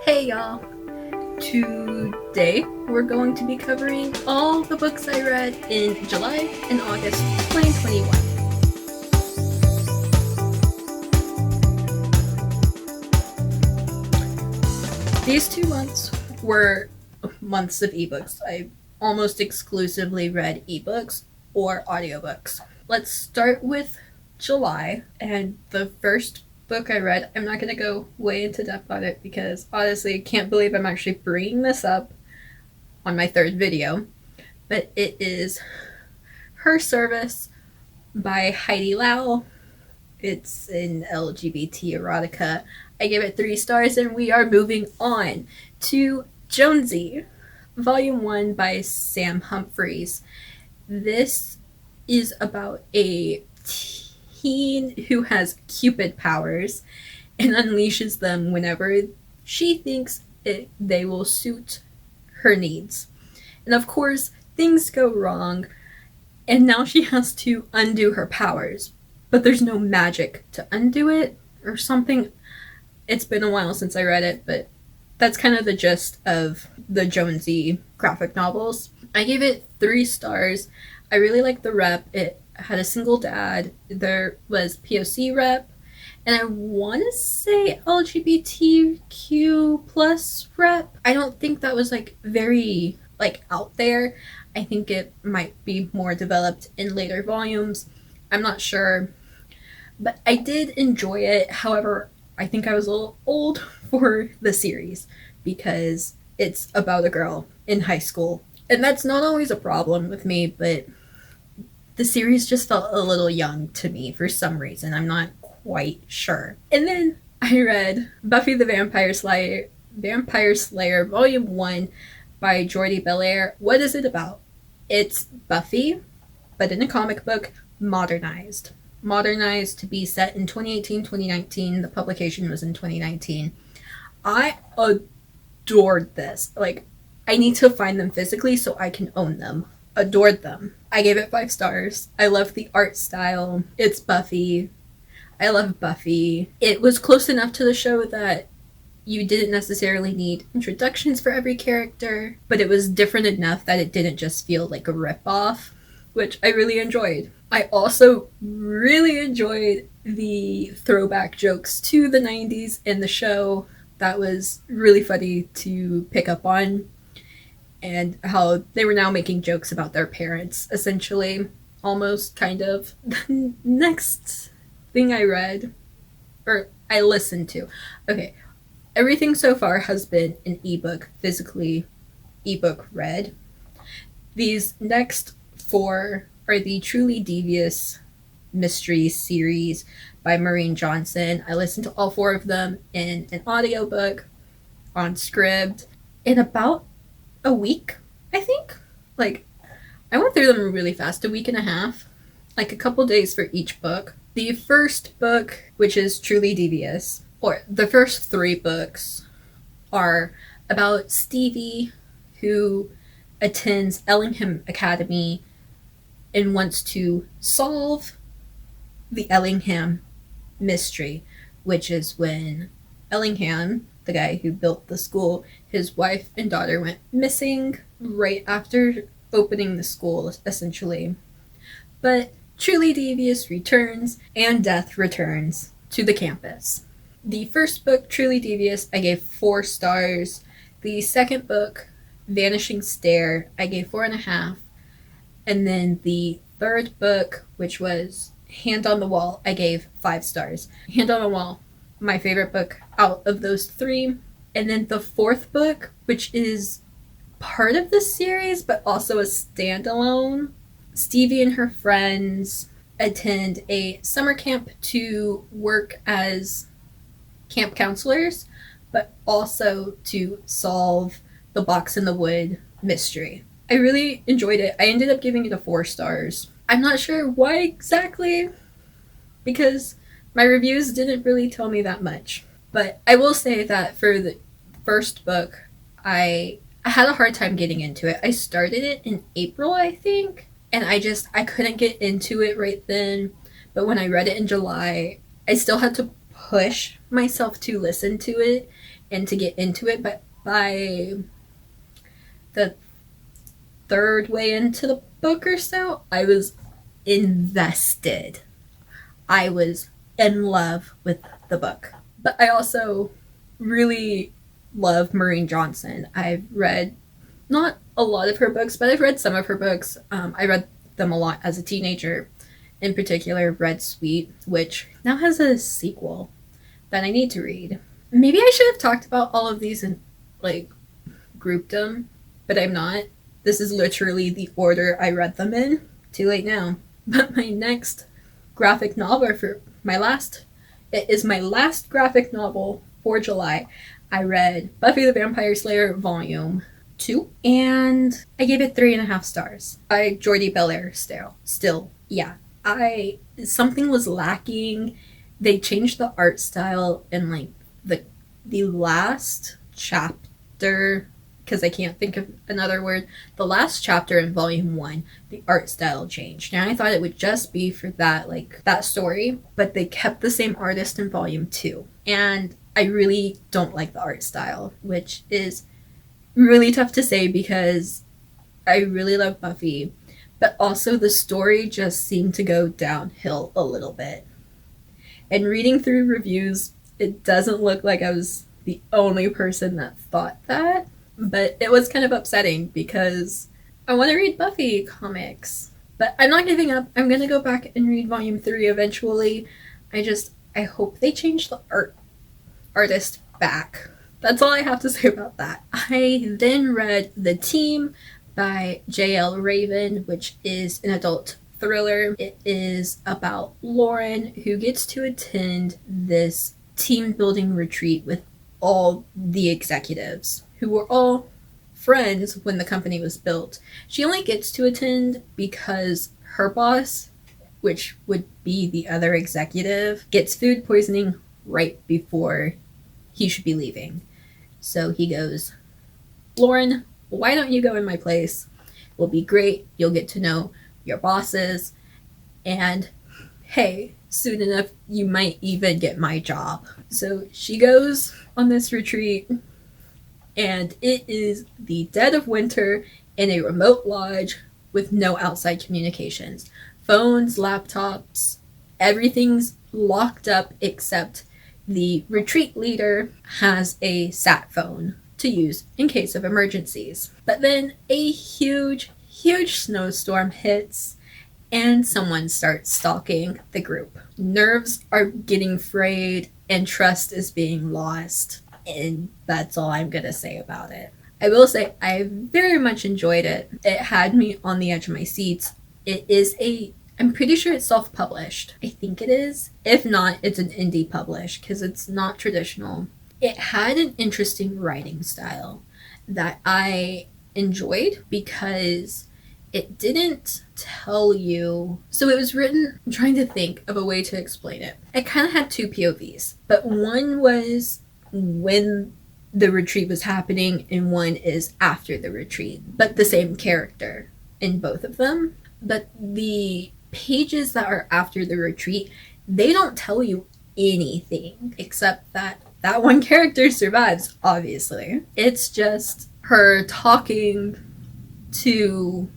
Hey y'all! Today we're going to be covering all the books I read in July and August 2021. These 2 months were months of ebooks. I almost exclusively read ebooks or audiobooks. Let's start with July, and the first book I read, I'm not going to go way into depth on it because honestly I can't believe I'm actually bringing this up on my third video, but it is Her Service by Heidi Lau. It's an LGBT erotica. I gave it 3 stars, and we are moving on to Jonesy, Volume 1 by Sam Humphries. This is about a teen who has Cupid powers and unleashes them whenever she thinks they will suit her needs. And of course, things go wrong, and now she has to undo her powers. But there's no magic to undo it or something. It's been a while since I read it, but that's kind of the gist of the Jonesy graphic novels. I gave it 3 stars. I really liked the rep. It had a single dad. There was POC rep, and I want to say LGBTQ plus rep. I don't think that was very out there. I think it might be more developed in later volumes. I'm not sure, but I did enjoy it. However, I think I was a little old for the series because it's about a girl in high school, and that's not always a problem with me, but the series just felt a little young to me for some reason. I'm not quite sure. And then I read Buffy the Vampire Slayer Volume 1 by Jordi Belair. What is it about? It's Buffy, but in a comic book, modernized. Modernized to be set in 2018-2019. The publication was in 2019. I adored this. I need to find them physically so I can own them. Adored them. I gave it 5 stars. I love the art style. It's Buffy. I love Buffy. It was close enough to the show that you didn't necessarily need introductions for every character, but it was different enough that it didn't just feel like a ripoff, which I really enjoyed. I also really enjoyed the throwback jokes to the 90s in the show. That was really funny to pick up on, and how they were now making jokes about their parents, essentially, almost, kind of. The next thing I read, or I listened to, okay, everything so far has been an ebook, physically ebook read. These next 4 are the Truly Devious mystery series by Maureen Johnson. I listened to all 4 of them in an audiobook on Scribd in about a week, I think. I went through them really fast, a week and a half, a couple days for each book. The first book, which is Truly Devious, or the first 3 books, are about Stevie, who attends Ellingham Academy and wants to solve the Ellingham mystery, which is when Ellingham, the guy who built the school, his wife and daughter went missing right after opening the school, essentially. But Truly Devious returns, and death returns to the campus. The first book, Truly Devious, I gave 4 stars. The second book, Vanishing Stare, I gave 4.5. And then the third book, which was Hand on the Wall, I gave 5 stars. Hand on the Wall, my favorite book out of those 3. And then the fourth book, which is part of the series but also a standalone, Stevie and her friends attend a summer camp to work as camp counselors, but also to solve the Box in the Wood mystery. I really enjoyed it. I ended up giving it 4 stars. I'm not sure why exactly, because my reviews didn't really tell me that much. But I will say that for the first book, I had a hard time getting into it. I started it in April, I think, and I couldn't get into it right then. But when I read it in July, I still had to push myself to listen to it, and to get into it, but by the third way into the book or so, I was invested. I was in love with the book. But I also really love Maureen Johnson. I've read not a lot of her books, but I've read some of her books. I read them a lot as a teenager. In particular, Red Sweet, which now has a sequel that I need to read. Maybe I should have talked about all of these and like grouped them, but I'm not. This is literally the order I read them in. Too late now. But my next graphic novel it is my last graphic novel for July. I read Buffy the Vampire Slayer Volume 2, and I gave it 3.5 stars. By Jordi Belair still. Yeah. Something was lacking. They changed the art style in like the last chapter, because I can't think of another word. The last chapter in Volume 1, the art style changed. And I thought it would just be for that story, but they kept the same artist in Volume 2. And I really don't like the art style, which is really tough to say because I really love Buffy, but also the story just seemed to go downhill a little bit. And reading through reviews, it doesn't look like I was the only person that thought that, but it was kind of upsetting because I want to read Buffy comics. But I'm not giving up. I'm going to go back and read Volume 3 eventually. I hope they change the artist back. That's all I have to say about that. I then read The Team by J.L. Raven, which is an adult thriller. It is about Lauren, who gets to attend this team building retreat with all the executives who were all friends when the company was built. She only gets to attend because her boss, which would be the other executive, gets food poisoning right before he should be leaving. So he goes, Lauren, why don't you go in my place? It will be great. You'll get to know your bosses. And hey, soon enough, you might even get my job. So she goes on this retreat, and it is the dead of winter in a remote lodge with no outside communications. Phones, laptops, everything's locked up except the retreat leader has a sat phone to use in case of emergencies. But then a huge snowstorm hits and someone starts stalking the group. Nerves are getting frayed and trust is being lost. And that's all I'm gonna say about it. I will say I very much enjoyed it. It had me on the edge of my seats. I'm pretty sure it's self-published. I think it is. If not, it's an indie publish because it's not traditional. It had an interesting writing style that I enjoyed because it didn't tell you. So it was written, I'm trying to think of a way to explain it. It kind of had two POVs, but one was when the retreat was happening and one is after the retreat, but the same character in both of them. But the pages that are after the retreat, they don't tell you anything except that one character survives, obviously. It's just her talking to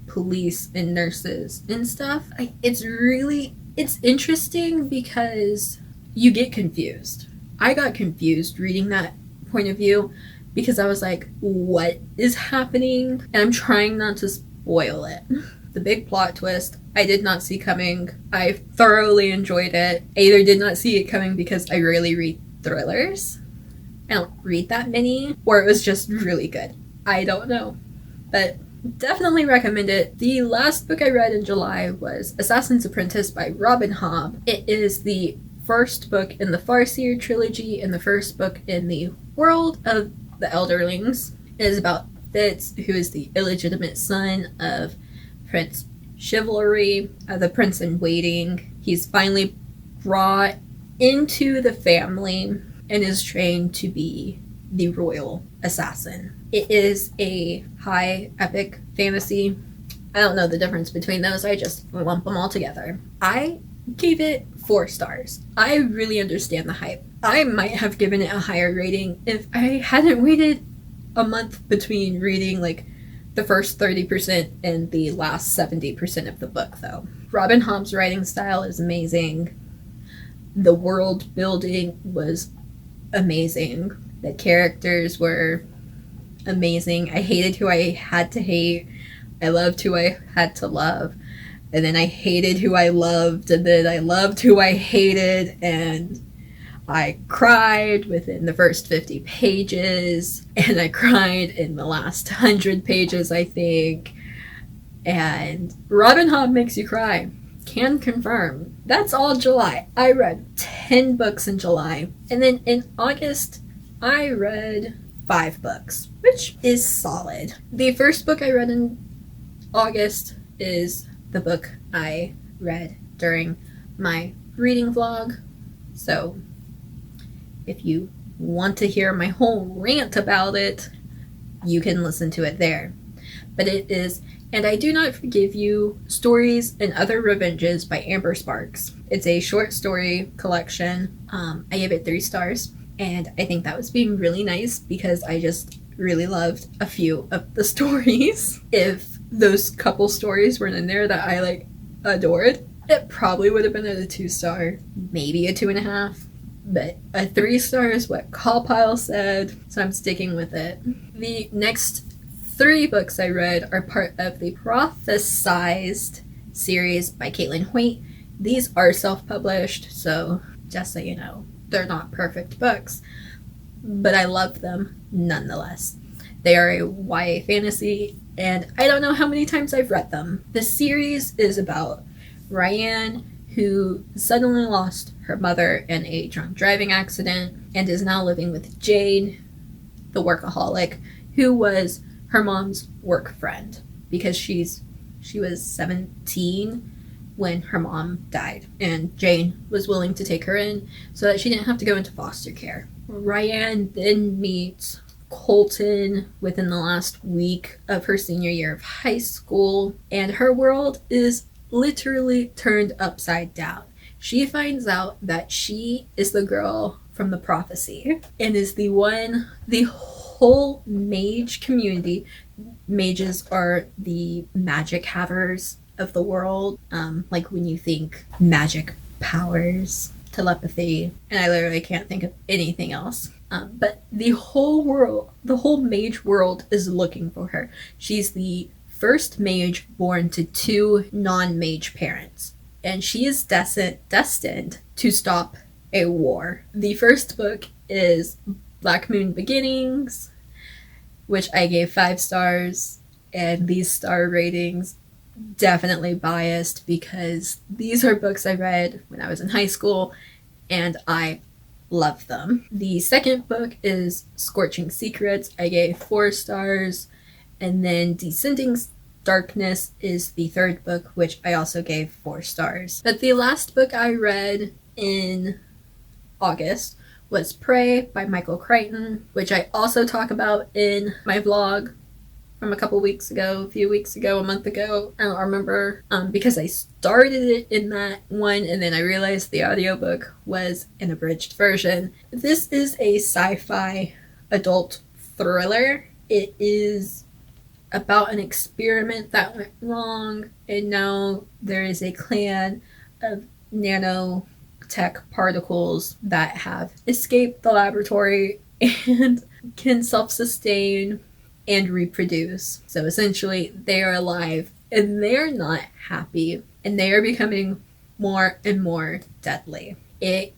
police and nurses and stuff. It's interesting because you get confused. I got confused reading that point of view because I was like, what is happening? And I'm trying not to spoil it. The big plot twist I did not see coming. I thoroughly enjoyed it. I either did not see it coming because I rarely read thrillers. I don't read that many, or it was just really good. I don't know. But definitely recommend it. The last book I read in July was Assassin's Apprentice by Robin Hobb. It is the first book in the Farseer trilogy and the first book in the world of the Elderlings. It is about Fitz, who is the illegitimate son of Prince Chivalry, the prince in waiting. He's finally brought into the family and is trained to be the royal assassin. It is a high epic fantasy. I don't know the difference between those. I just lump them all together. I gave it 4 stars. I really understand the hype. I might have given it a higher rating if I hadn't waited a month between reading like the first 30% and the last 70% of the book, though. Robin Hobb's writing style is amazing. The world building was amazing. The characters were amazing. I hated who I had to hate. I loved who I had to love. And then I hated who I loved. And then I loved who I hated. And I cried within the first 50 pages. And I cried in the last 100 pages, I think. And Robin Hobb makes you cry. Can confirm. That's all July. I read 10 books in July. And then in August, I read 5 books, which is solid. The first book I read in August is the book I read during my reading vlog. So if you want to hear my whole rant about it, you can listen to it there. But it is And I Do Not Forgive You, Stories and Other Revenges by Amber Sparks. It's a short story collection. I gave it 3 stars, and I think that was being really nice because I just really loved a few of the stories. If those couple stories weren't in there that I adored, it probably would have been at a 2-star, maybe a 2.5. But a 3-star is what Call said, so I'm sticking with it. The next 3 books I read are part of the Prophesized series by Caitlin Hoyt. These are self-published, so just so you know, they're not perfect books, but I love them nonetheless. They are a YA fantasy, and I don't know how many times I've read them. The series is about Ryan, who suddenly lost her mother in a drunk driving accident and is now living with Jane, the workaholic, who was her mom's work friend because she was 17 when her mom died, and Jane was willing to take her in so that she didn't have to go into foster care. Ryan then meets Colton within the last week of her senior year of high school, and her world is literally turned upside down. She finds out that she is the girl from the prophecy and is the whole mage community. Mages are the magic havers of the world. Like when you think magic powers, telepathy, and I literally can't think of anything else. But the whole mage world is looking for her. She's the first mage born to 2 non-mage parents, and she is destined to stop a war. The first book is Black Moon Beginnings, which I gave 5 stars, and these star ratings definitely biased because these are books I read when I was in high school and I love them. The second book is Scorching Secrets. I gave 4 stars, and then Descending Darkness is the third book, which I also gave 4 stars. But the last book I read in August was Prey by Michael Crichton, which I also talk about in my vlog from a few weeks ago, a month ago. I don't remember, because I started it in that one and then I realized the audiobook was an abridged version. This is a sci-fi adult thriller. It is about an experiment that went wrong, and now there is a clan of nanotech particles that have escaped the laboratory and can self-sustain and reproduce. So essentially, they are alive and they're not happy, and they are becoming more and more deadly. I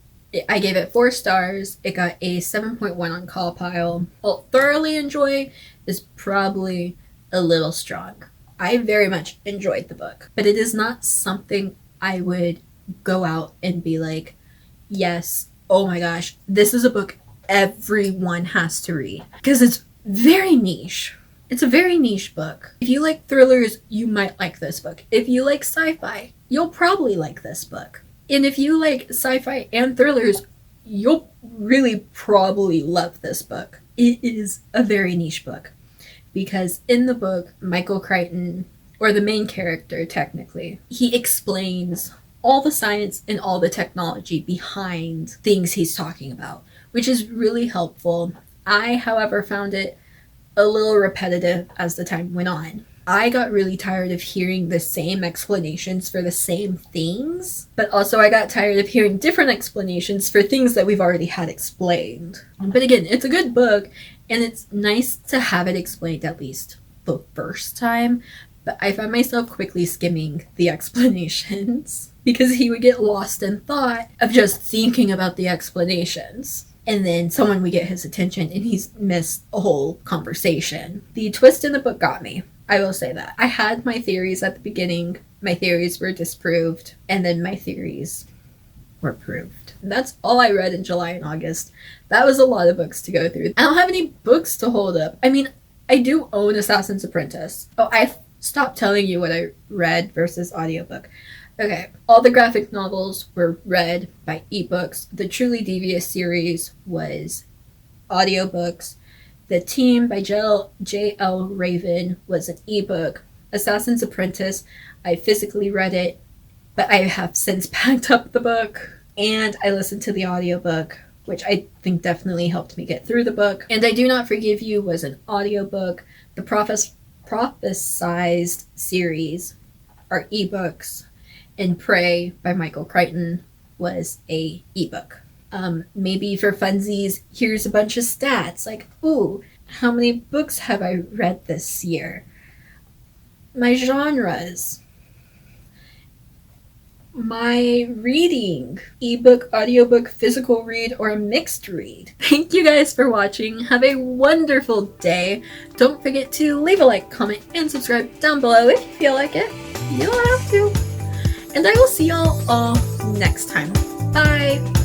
gave it 4 stars. It got a 7.1 on Call. Well, thoroughly enjoy is probably a little strong. I very much enjoyed the book, but it is not something I would go out and be like, yes, oh my gosh, this is a book everyone has to read, because it's very niche. It's a very niche book. If you like thrillers, you might like this book. If you like sci-fi, you'll probably like this book. And if you like sci-fi and thrillers, you'll really probably love this book. It is a very niche book because in the book, Michael Crichton, or the main character technically, he explains all the science and all the technology behind things he's talking about, which is really helpful. I, however, found it a little repetitive as the time went on. I got really tired of hearing the same explanations for the same things, but also I got tired of hearing different explanations for things that we've already had explained. But again, it's a good book, and it's nice to have it explained at least the first time, but I found myself quickly skimming the explanations because he would get lost in thought of just thinking about the explanations. And then someone would get his attention and he's missed a whole conversation. The twist in the book got me. I will say that. I had my theories at the beginning. My theories were disproved. And then my theories were proved. And that's all I read in July and August. That was a lot of books to go through. I don't have any books to hold up. I mean, I do own Assassin's Apprentice. Oh, I stopped telling you what I read versus audiobook. Okay, all the graphic novels were read by ebooks. The Truly Devious series was audiobooks. The Team by J.L. Raven was an ebook. Assassin's Apprentice, I physically read it, but I have since packed up the book. And I listened to the audiobook, which I think definitely helped me get through the book. And I Do Not Forgive You was an audiobook. The Prophesized series are ebooks. And Pray by Michael Crichton was a ebook. Maybe for funsies, here's a bunch of stats. Like, ooh, how many books have I read this year? My genres. My reading. Ebook, audiobook, physical read, or a mixed read. Thank you guys for watching. Have a wonderful day. Don't forget to leave a like, comment, and subscribe down below if you feel like it. You don't have to. And I will see y'all all next time. Bye!